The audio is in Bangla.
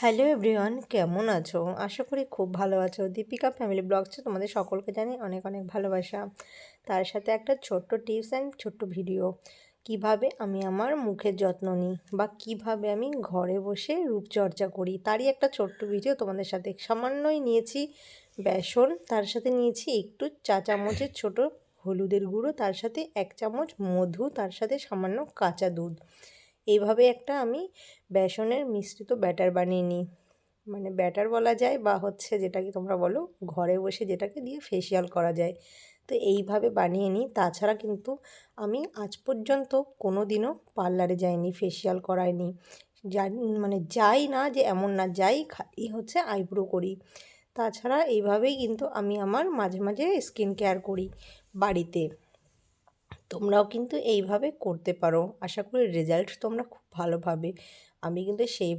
হ্যালো এভরিওয়ান, কেমন আছো? আশা করি খুব ভালো আছো। দীপিকা ফ্যামিলি ব্লগসে তোমাদের সকলকে জানাই অনেক অনেক ভালোবাসা। তার সাথে একটা ছোট্ট টিপস অ্যান্ড ছোট্ট ভিডিও, কিভাবে আমি আমার মুখের যত্ন নিই বা কিভাবে আমি ঘরে বসে রূপচর্চা করি, তারই একটা ছোট্ট ভিডিও তোমাদের সাথে। সামান্যই নিয়েছি বেসন, তার সাথে নিয়েছি একটু চা চামচের ছোট হলুদের গুঁড়ো, তার সাথে 1 চামচ মধু, তার সাথে সামান্য কাঁচা দুধ। এইভাবে একটা আমি বেসনের মিশ্রিত ব্যাটার বানিয়ে নিই, মানে ব্যাটার বলা যায় বা যেটাকে তোমরা বলো ঘরে বসে যেটাকে দিয়ে ফেসিয়াল করা যায়। তো এইভাবে বানিয়ে নিই। তাছাড়া কিন্তু আমি আজ পর্যন্ত কোনো দিনও পার্লারে যাইনি, ফেসিয়াল করাইনি। মানে যাই না যে এমন না, যাই খালি আইব্রো করি। তাছাড়া এইভাবেই কিন্তু আমি আমার মাঝে মাঝে স্কিন কেয়ার করি বাড়িতে। তোমরাও কিন্তু এইভাবে করতে পারো, আশা করি রেজাল্ট তোমরা খুব ভালো পাবে। আমি কিন্তু সেইভাবে